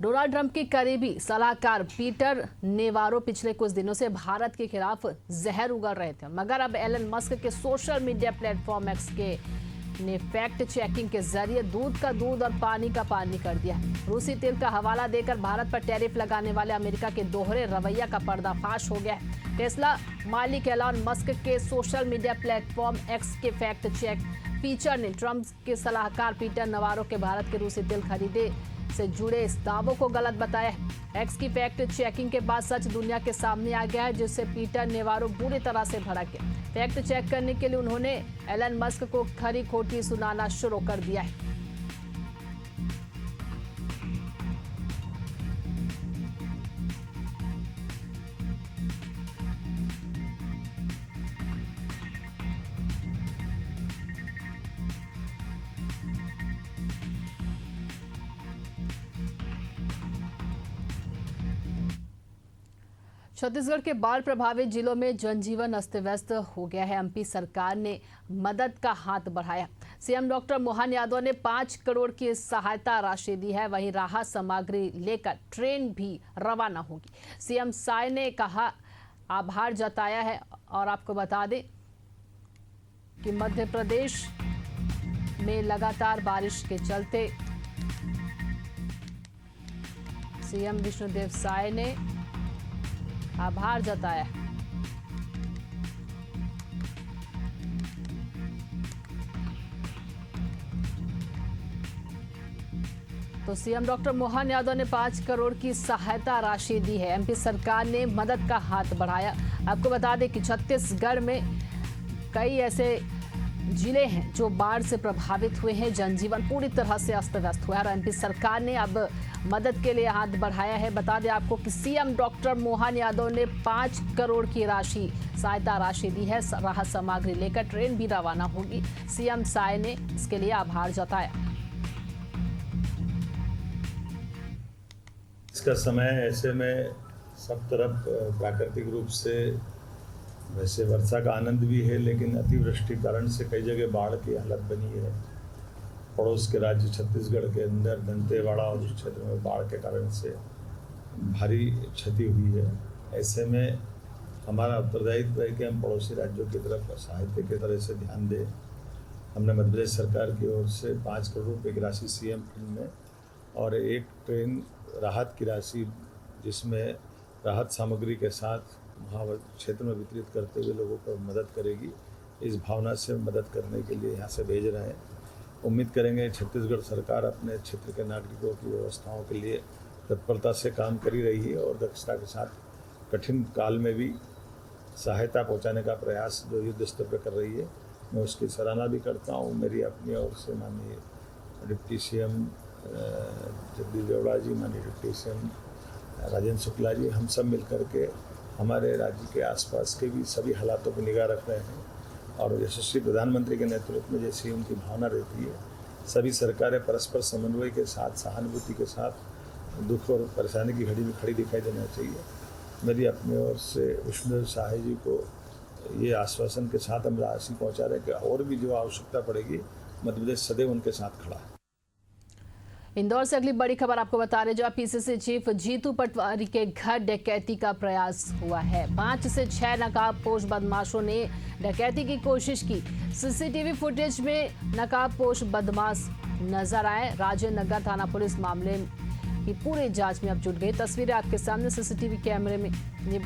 Donald Trump के करीबी सलाहकार पीटर नेवारो पिछले कुछ दिनों से भारत के खिलाफ जहर उगल रहे थे, मगर अब एलन मस्क के सोशल मीडिया प्लेटफॉर्म एक्स के ने फैक्ट चेकिंग के जरिए दूध का दूध और पानी का पानी कर दिया। रूसी तेल का हवाला देकर भारत पर टैरिफ लगाने वाले अमेरिका के दोहरे रवैया का पर्दाफाश हो गया है। टेस्ला मालिक एलन मस्क के सोशल मीडिया प्लेटफॉर्म एक्स के फैक्ट चेक फीचर ने ट्रंप के सलाहकार पीटर नेवारो के भारत के रूसी तेल खरीदे से जुड़े इस दावों को गलत बताया है। एक्स की फैक्ट चेकिंग के बाद सच दुनिया के सामने आ गया है, जिससे पीटर नेवारो बुरी तरह से भड़क गया। फैक्ट चेक करने के लिए उन्होंने एलन मस्क को खरी खोटी सुनाना शुरू कर दिया है। छत्तीसगढ़ के बाढ़ प्रभावित जिलों में जनजीवन अस्त व्यस्त हो गया है। एमपी सरकार ने मदद का हाथ बढ़ाया। सीएम डॉक्टर मोहन यादव ने 5 करोड़ की सहायता राशि दी है। वहीं राहत सामग्री लेकर ट्रेन भी रवाना होगी। सीएम साय ने कहा आभार जताया है। और आपको बता दें कि मध्य प्रदेश में लगातार बारिश के चलते सीएम विष्णुदेव साय ने आभार जताया। तो सीएम डॉक्टर मोहन यादव ने 5 करोड़ की सहायता राशि दी है। एमपी सरकार ने मदद का हाथ बढ़ाया। आपको बता दें कि छत्तीसगढ़ में कई ऐसे जिले हैं जो बाढ़ से प्रभावित हुए हैं। जनजीवन पूरी तरह से अस्त व्यस्त हुआ है और एमपी सरकार ने अब मदद के लिए हाथ बढ़ाया है। बता दें आपको कि सीएम डॉक्टर मोहन यादव ने 5 करोड़ की सहायता राशि दी है। राहत सामग्री लेकर ट्रेन भी रवाना होगी। सीएम साय ने इसके लिए आभार जताया। इसका समय ऐसे में सब तरफ प्राकृतिक रूप से वैसे वर्षा का आनंद भी है, लेकिन अतिवृष्टि कारण से कई जगह बाढ़ की हालत बनी है। पड़ोस के राज्य छत्तीसगढ़ के अंदर दंतेवाड़ा और उस क्षेत्र में बाढ़ के कारण से भारी क्षति हुई है। ऐसे में हमारा उत्तरदायित्व है कि हम पड़ोसी राज्यों की तरफ सहायता की तरह से ध्यान दें। हमने मध्य प्रदेश सरकार की ओर से 5 करोड़ रुपये की राशि सीएम फंड में और 1 ट्रेन राहत की राशि, जिसमें राहत सामग्री के साथ वहाँ क्षेत्र में वितरित करते हुए लोगों को मदद करेगी, इस भावना से मदद करने के लिए यहाँ से भेज रहे हैं। उम्मीद करेंगे छत्तीसगढ़ सरकार अपने क्षेत्र के नागरिकों की व्यवस्थाओं के लिए तत्परता से काम करी रही है और दक्षता के साथ कठिन काल में भी सहायता पहुँचाने का प्रयास जो युद्ध स्तर पर कर रही है, मैं उसकी सराहना भी करता हूँ। मेरी अपनी ओर से माननीय डिप्टी सीएम जगदीश देवड़ा जी, माननीय डिप्टी सीएम राजेंद्र शुक्ला जी, हम सब मिलकर के हमारे राज्य के आसपास के भी सभी हालातों पर निगाह रख रहे हैं। और यशस्वी प्रधानमंत्री के नेतृत्व में जैसी उनकी भावना रहती है, सभी सरकारें परस्पर समन्वय के साथ, सहानुभूति के साथ दुख और परेशानी की घड़ी में खड़ी दिखाई देना चाहिए। मेरी अपनी ओर से विष्णुदेव साय जी को ये आश्वासन के साथ हम राशि पहुँचा रहे हैं कि और भी जो आवश्यकता पड़ेगी, मध्य प्रदेश सदैव उनके साथ खड़ा है। इंदौर से अगली बड़ी खबर आपको बता रहे, जो पीसीसी चीफ जीतू पटवारी के घर डकैती का प्रयास हुआ है। 5 से 6 नकाबपोश बदमाशों ने डकैती की कोशिश की। सीसीटीवी फुटेज में नकाबपोश बदमाश नजर आए। राजेंद्र नगर थाना पुलिस मामले की पूरी जांच में अब जुट गई। तस्वीरें आपके सामने सीसीटीवी कैमरे में ये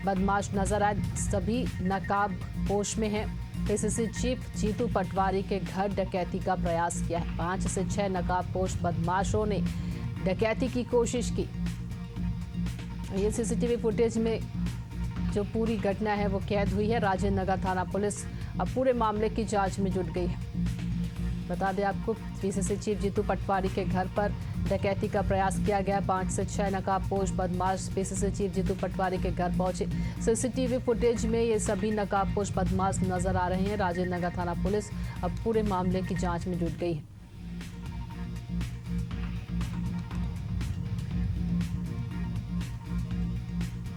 बदमाश नजर आए, सभी नकाबपोश में है। पीसीसी चीफ जीतू पटवारी के घर डकैती का प्रयास किया है। 5 से 6 नकाबपोश बदमाशों ने डकैती की कोशिश की। ये सीसीटीवी फुटेज में जो पूरी घटना है वो कैद हुई है। राजेंद्र नगर थाना पुलिस अब पूरे मामले की जांच में जुट गई है। बता दें आपको, पीसीसी चीफ जीतू पटवारी के घर पर डकैती का प्रयास किया गया। 5 से 6 नकाबपोश बदमाश पीसीसी चीफ जीतू पटवारी के घर पहुंचे। सीसीटीवी फुटेज में ये सभी नकाबपोश बदमाश नजर आ रहे हैं। राजेंद्र नगर थाना पुलिस अब पूरे मामले की जांच में जुट गई है।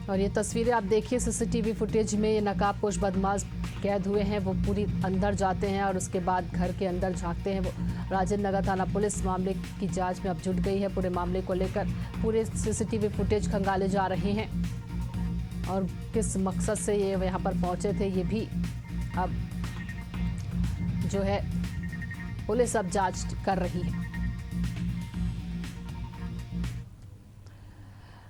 और ये तस्वीरें आप देखिए, सीसीटीवी फुटेज में ये नकाबपोश बदमाश कैद हुए हैं वो पूरी अंदर जाते हैं और उसके बाद घर के अंदर झांकते हैं वो। राजेंद्र नगर थाना पुलिस मामले की जांच में अब जुट गई है। पूरे मामले को लेकर पूरे सीसीटीवी फुटेज खंगाले जा रहे हैं और किस मकसद से ये यहाँ पर पहुंचे थे ये भी अब जो है पुलिस अब जांच कर रही है।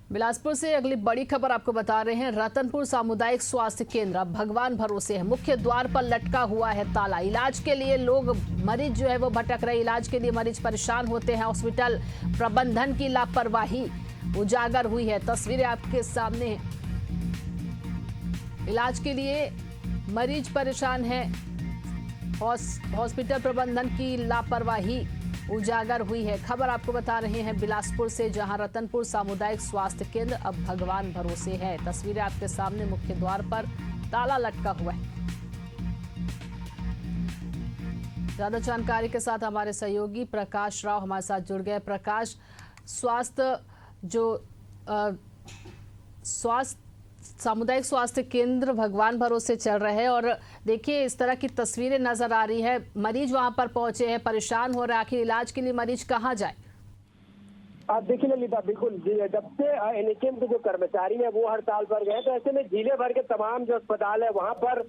बिलासपुर से अगली बड़ी खबर आपको बता रहे हैं। रतनपुर सामुदायिक स्वास्थ्य केंद्र अब भगवान भरोसे है। मुख्य द्वार पर लटका हुआ है ताला। इलाज के लिए लोग मरीज जो है वो भटक रहे। इलाज के लिए मरीज परेशान होते हैं। हॉस्पिटल प्रबंधन की लापरवाही उजागर हुई है। तस्वीरें आपके सामने हैं। इलाज के लिए मरीज परेशान है। हॉस्पिटल प्रबंधन की लापरवाही उजागर हुई है। खबर आपको बता रहे हैं बिलासपुर से, जहां रतनपुर सामुदायिक स्वास्थ्य केंद्र अब भगवान भरोसे है। तस्वीरें आपके सामने। मुख्य द्वार पर ताला लटका हुआ है। ज्यादा जानकारी के साथ हमारे सहयोगी प्रकाश राव हमारे साथ जुड़ गए। प्रकाश, सामुदायिक स्वास्थ्य केंद्र भगवान भरोसे चल रहे हैं और देखिए इस तरह की तस्वीरें नजर आ रही है। मरीज वहां पर पहुंचे हैं, परेशान हो रहे हैं। आखिर इलाज के लिए मरीज कहां जाए? आप देखिए ललिता, बिल्कुल जब से एनएचएम के जो कर्मचारी हैं वो हड़ताल पर गए तो ऐसे में जिले भर के तमाम जो अस्पताल है वहां पर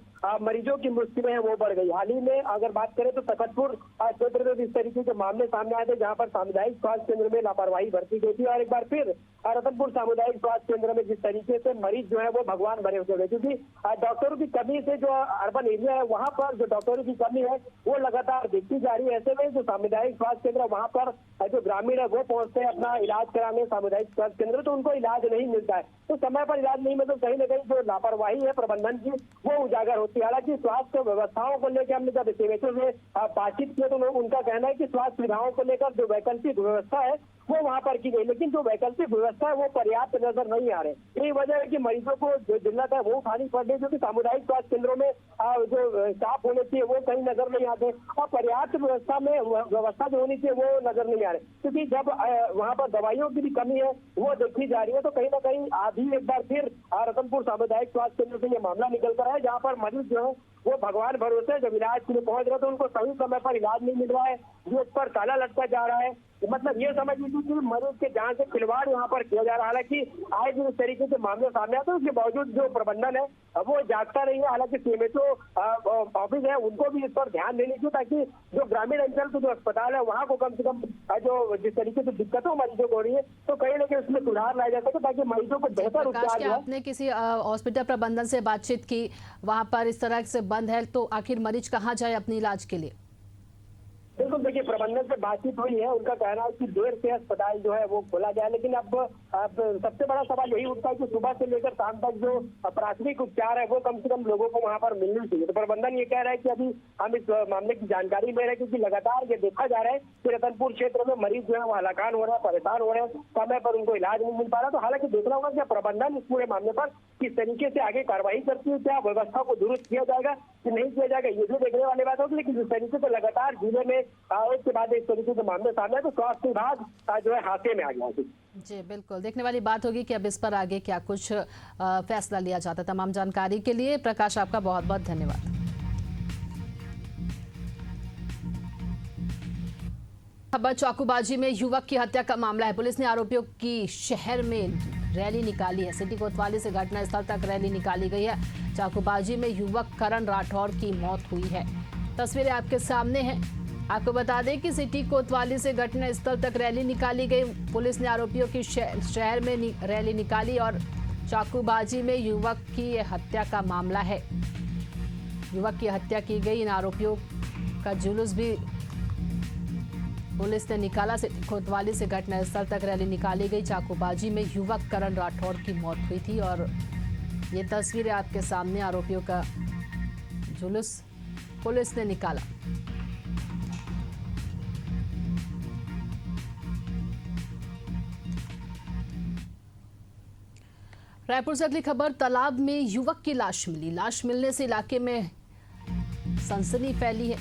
मरीजों की मुश्किलें हैं वो बढ़ गई। हाल ही में अगर बात करें तो तखतपुर क्षेत्र में इस तरीके के मामले सामने आए थे जहां पर सामुदायिक स्वास्थ्य केंद्र में लापरवाही बरती गई थी और एक बार फिर रतनपुर सामुदायिक स्वास्थ्य केंद्र में जिस तरीके से मरीज जो है वो भगवान भरे हुए, क्योंकि डॉक्टरों की कमी से जो अर्बन एरिया है वहां पर जो डॉक्टरों की कमी है वो लगातार दिखती जा रही है। ऐसे में जो सामुदायिक स्वास्थ्य केंद्र वहां पर जो ग्रामीण है वो पहुंचते हैं अपना इलाज कराने सामुदायिक स्वास्थ्य केंद्र, तो उनको इलाज नहीं मिलता है। तो समय पर इलाज नहीं मिलता, कहीं ना कहीं जो लापरवाही है प्रबंधन की वो उजागर होती है। हालांकि स्वास्थ्य व्यवस्थाओं को लेकर हमने जब सीएमएचओ से बातचीत की तो उनका कहना है कि स्वास्थ्य सुविधाओं को लेकर जो वैकल्पिक व्यवस्था है वो वहां पर की गई, लेकिन जो वैकल्पिक व्यवस्था है वो पर्याप्त नजर नहीं आ रहे। यही वजह है कि मरीजों को जो दिक्कत है वो उठानी पड़ रही है, क्योंकि सामुदायिक स्वास्थ्य केंद्रों में जो स्टाफ होने चाहिए वो कहीं नजर नहीं आते और पर्याप्त व्यवस्था जो होनी चाहिए वो नजर नहीं आ रही, क्योंकि जब वहां पर दवाइयों की भी कमी है वो देखी जा रही है। तो कहीं ना कहीं आधी एक बार फिर रतनपुर सामुदायिक स्वास्थ्य केंद्र से ये मामला निकल कर है, जहाँ पर मरीज जो है वो भगवान भरोसे जब इलाज के लिए पहुंच रहे तो उनको सही समय पर इलाज नहीं मिल रहा है, जो उस पर ताला लटका जा रहा है। मतलब ये समझ लीजिए कि मरीज के जान से खिलवाड़ यहाँ पर किया जा रहा है। हालांकि आए दिन इस तरीके से मामले सामने आते हैं, उसके बावजूद जो प्रबंधन है वो जागता नहीं है। हालांकि सीएमएचओ ऑफिस है उनको भी इस पर ध्यान देनी चाहिए, ताकि जो ग्रामीण अंचल के जो अस्पताल है वहाँ को कम से कम जो जिस तरीके से दिक्कतों मरीजों को हो रही है तो कहीं ना कहीं उसमें सुधार लाया जा सके, ताकि मरीजों को बेहतर उपचार जो है। आपने किसी हॉस्पिटल प्रबंधन से बातचीत की, वहां पर इस तरह से बंद है, तो आखिर मरीज कहाँ जाए अपने इलाज के लिए? बिल्कुल, देखिए प्रबंधन से बातचीत हुई है, उनका कहना है कि देर से अस्पताल जो है वो खोला जाए, लेकिन अब सबसे बड़ा सवाल यही उठता है कि सुबह से लेकर शाम तक जो प्राथमिक उपचार है वो कम से कम लोगों को वहां पर मिलनी चाहिए। तो प्रबंधन ये कह रहा है कि अभी हम इस मामले की जानकारी ले रहे हैं, क्योंकि लगातार ये देखा जा रहा है कि रतनपुर क्षेत्र में मरीज जो है वो हलाकान हो रहे हैं, परेशान हो रहे हैं, समय पर उनको इलाज नहीं मिल पा रहा। तो हालांकि देखना होगा कि प्रबंधन इस पूरे मामले पर किस तरीके से आगे कार्रवाई करती है, क्या व्यवस्था को दुरुस्त किया जाएगा कि नहीं किया जाएगा, ये भी देखने वाली बात होगी। लेकिन जिस तरीके से लगातार जिले में एक के बाद इस तरीके से मामले सामने है तो स्वास्थ्य विभाग जो है हाथे में आ गया है। जी बिल्कुल, देखने वाली बात होगी कि अब इस पर आगे क्या कुछ फैसला लिया जाता है। तमाम जानकारी के लिए प्रकाश आपका बहुत बहुत धन्यवाद। खबर चाकूबाजी में युवक की हत्या का मामला है। पुलिस ने आरोपियों की शहर में रैली निकाली है। सिटी कोतवाली से घटना स्थल तक रैली निकाली गई है। चाकूबाजी में युवक करण राठौर की मौत हुई है। तस्वीरें आपके सामने हैं। आपको बता दें कि सिटी कोतवाली से घटना स्थल तक रैली निकाली गई। पुलिस ने आरोपियों की शहर में रैली निकाली और चाकूबाजी में युवक की हत्या का मामला है। युवक की हत्या की गई। इन आरोपियों का जुलूस भी पुलिस ने निकाला। सिटी कोतवाली से घटना स्थल तक रैली निकाली गई। चाकूबाजी में युवक करण राठौर की मौत हुई थी और ये तस्वीरें आपके सामने। आरोपियों का जुलूस पुलिस ने निकाला। रायपुर से अगली खबर, तालाब में युवक की लाश मिली। लाश मिलने से इलाके में सनसनी फैली है।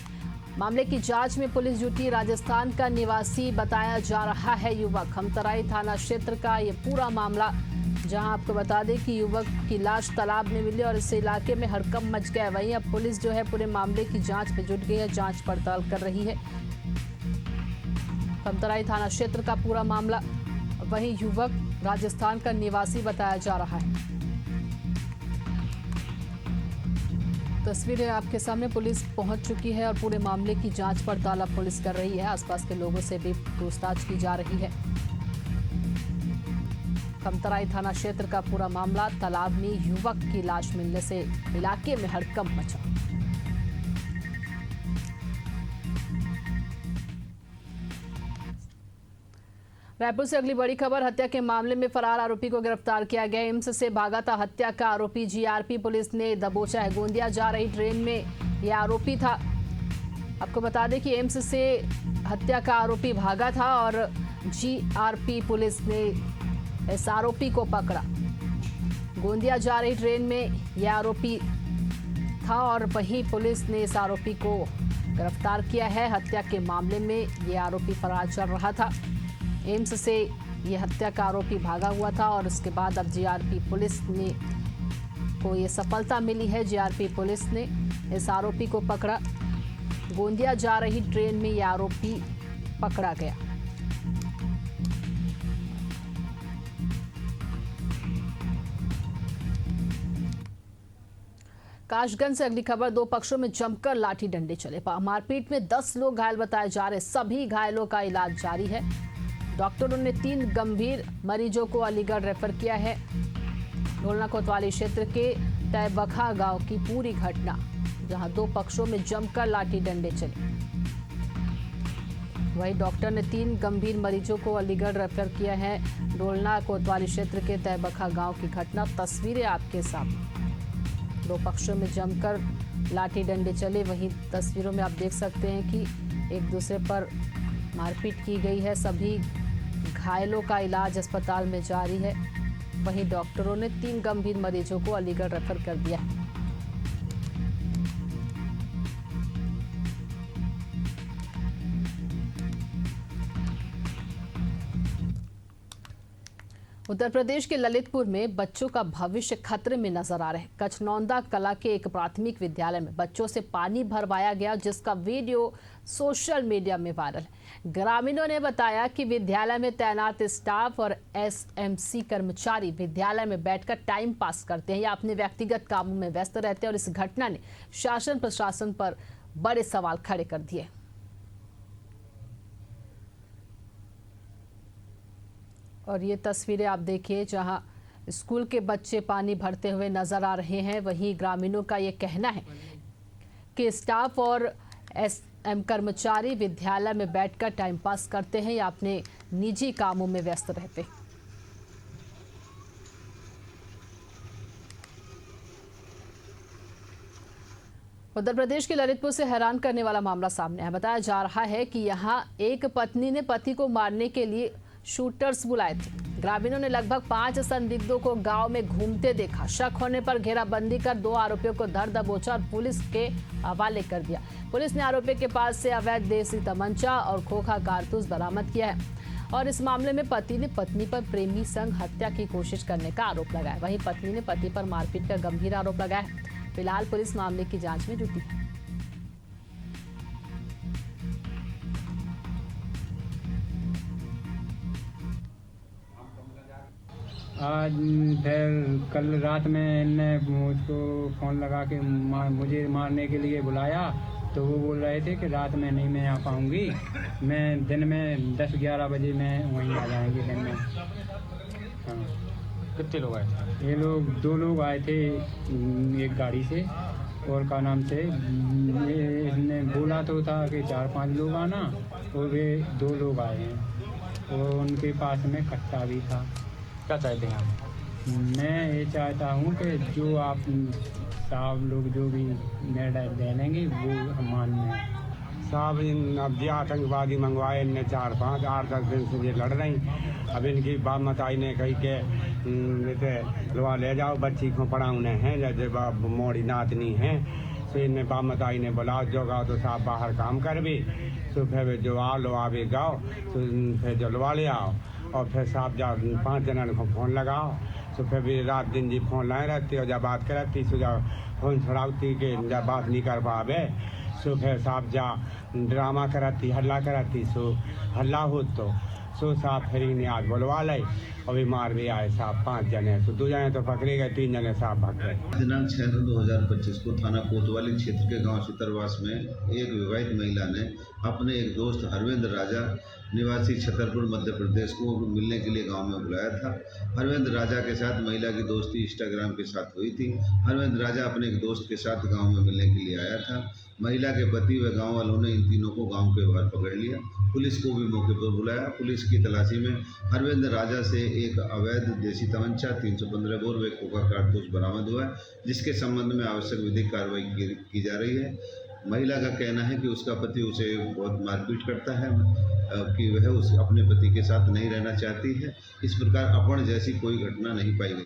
मामले की जांच में पुलिस जुटी। राजस्थान का निवासी बताया जा रहा है युवक। हमतराई थाना क्षेत्र का ये पूरा मामला जहां आपको बता दें कि युवक की लाश तालाब में मिली और इस इलाके में हड़कंप मच गया है। वहीं अब पुलिस जो है पूरे मामले की जांच में जुट गई है, जांच पड़ताल कर रही है। खमतराई थाना क्षेत्र का पूरा मामला। वहीं युवक राजस्थान का निवासी बताया जा रहा है। तस्वीरें आपके सामने, पुलिस पहुंच चुकी है और पूरे मामले की जांच पड़ताल अब पुलिस कर रही है। आसपास के लोगों से भी पूछताछ की जा रही है। खमतराई थाना क्षेत्र का पूरा मामला। तालाब में युवक की लाश मिलने से इलाके में हड़कंप मचा। रायपुर से अगली बड़ी खबर। हत्या के मामले में फरार आरोपी को गिरफ्तार किया गया। एम्स से भागा था हत्या का आरोपी। जीआरपी पुलिस ने दबोचा है। गोंदिया जा रही ट्रेन में यह आरोपी था। आपको बता दें कि एम्स से हत्या का आरोपी भागा था और जीआरपी पुलिस ने इस आरोपी को पकड़ा। गोंदिया जा रही ट्रेन में यह आरोपी था और वहीं पुलिस ने इस आरोपी को गिरफ्तार किया है। हत्या के मामले में यह आरोपी फरार चल रहा था। एम्स से यह हत्या का आरोपी भागा हुआ था और उसके बाद अब जीआरपी पुलिस ने को ये सफलता मिली है। जीआरपी पुलिस ने इस आरोपी को पकड़ा। गोंदिया जा रही ट्रेन में यह आरोपी पकड़ा गया। काशगंज से अगली खबर। दो पक्षों में जमकर लाठी डंडे चले। मारपीट में 10 लोग घायल बताए जा रहे। सभी घायलों का इलाज जारी है। डॉक्टरों ने 3 गंभीर मरीजों को अलीगढ़ रेफर किया है। ढोलना कोतवाली क्षेत्र के तैबखा गांव की पूरी घटना, जहां 2 पक्षों में जमकर लाठी डंडे चले। वहीं डॉक्टर ने 3 गंभीर मरीजों को अलीगढ़ रेफर किया है। ढोलना कोतवाली क्षेत्र के तैबखा गांव की घटना। तस्वीरें आपके सामने। 2 पक्षों में जमकर लाठी डंडे चले। वहीं तस्वीरों में आप देख सकते हैं कि एक दूसरे पर मारपीट की गई है। सभी घायलों का इलाज अस्पताल में जारी है। वहीं डॉक्टरों ने 3 गंभीर मरीजों को अलीगढ़ रेफर कर दिया है। उत्तर प्रदेश के ललितपुर में बच्चों का भविष्य खतरे में नजर आ रहे हैं। कचनौंदा कला के एक प्राथमिक विद्यालय में बच्चों से पानी भरवाया गया, जिसका वीडियो सोशल मीडिया में वायरल है। ग्रामीणों ने बताया कि विद्यालय में तैनात स्टाफ और एसएमसी कर्मचारी विद्यालय में बैठकर टाइम पास करते हैं या अपने व्यक्तिगत कामों में व्यस्त रहते हैं और इस घटना ने शासन प्रशासन पर बड़े सवाल खड़े कर दिए। और ये तस्वीरें आप देखिए, जहां स्कूल के बच्चे पानी भरते हुए नजर आ रहे हैं। वहीं ग्रामीणों का ये कहना है कि स्टाफ और एसएम कर्मचारी विद्यालय में बैठकर टाइम पास करते हैं या अपने निजी कामों में व्यस्त रहते हैं। उत्तर प्रदेश के ललितपुर से हैरान करने वाला मामला सामने है। बताया जा रहा है कि यहां एक पत्नी ने पति को मारने के लिए शूटर्स बुलाए थे। ग्रामीणों ने लगभग 5 संदिग्धों को गांव में घूमते देखा। शक होने पर घेराबंदी कर 2 आरोपियों को धर दबोचा और पुलिस के हवाले कर दिया। पुलिस ने आरोपियों के पास से अवैध देसी तमंचा और खोखा कारतूस बरामद किया है और इस मामले में पति ने पत्नी पर प्रेमी संग हत्या की कोशिश करने का आरोप लगाया। वहीं पत्नी ने पति पर मारपीट का गंभीर आरोप लगाया है। फिलहाल पुलिस मामले की जांच में जुटी है। आज फिर कल रात में इनने मुझको फ़ोन लगा के मुझे मारने के लिए बुलाया, तो वो बोल रहे थे कि रात में नहीं मैं आ पाऊँगी, मैं दिन में 10-11 बजे में वहीं आ जाएंगे दिन में। हाँ। कितने लोग आए थे? ये लोग 2 लोग आए थे एक गाड़ी से, और का नाम से इसने बोला तो था कि 4-5 लोग आना, और वे 2 लोग आए हैं और उनके पास में कट्टा भी था। क्या चाहते हैं आप? मैं ये चाहता हूँ कि जो आप साहब लोग जो भी निर्णय दे लेंगे वो हम मान्य हैं। साहब इन अब ये आतंकवादी मंगवाए इनने 4-5 8-10 दिन से ये लड़ रही। अब इनकी बाप मताई ने कही के जैसे लवा ले जाओ बच्ची को पढ़ाने हैं, जैसे बाप मोड़ी नातनी हैं, तो इनने बाप मताई ने बुलाओ जो गाओ तो साहब बाहर काम कर भी, तो फिर जो आओ लो आवे गाओ, तो फिर जो लवा ले आओ। और फिर साहब जब 5 जनन को फ़ोन लगाओ तो फिर भी रात दिन जी फ़ोन लाए रहती और जब बात करती सो जब फ़ोन छुड़ाती कि जब बात नहीं कर पावे सो फिर साहब जा ड्रामा कराती हल्ला कराती सो हल्ला हो तो सो साहब फिर इन्हें आज बुलवा लाई और भी मार भी आए साहब 5 जने तो 2 जने तो पकड़े गए 3 जने साहब भाग गए। दिनांक 6/2/2025 को थाना कोतवाली क्षेत्र के गांव चितरवास में एक विवाहित महिला ने अपने एक दोस्त हरवेंद्र राजा निवासी छतरपुर मध्य प्रदेश को मिलने के लिए गांव में बुलाया था। हरवेंद्र राजा के साथ महिला की दोस्ती इंस्टाग्राम के साथ हुई थी। हरवेंद्र राजा अपने एक दोस्त के साथ गांव में मिलने के लिए आया था। महिला के पति व गांव वालों ने इन तीनों को गांव के बाहर पकड़ लिया। पुलिस को भी मौके पर बुलाया। पुलिस की तलाशी में हरवेंद्र राजा से एक अवैध देसी तमंचा 315 बोर व कोका कारतूस बरामद हुआ है, जिसके संबंध में आवश्यक विधिक कार्रवाई की जा रही है। महिला का कहना है कि उसका पति उसे बहुत मारपीट करता है, कि वह उस अपने पति के साथ नहीं रहना चाहती है। इस प्रकार अपहरण जैसी कोई घटना नहीं पाई गई।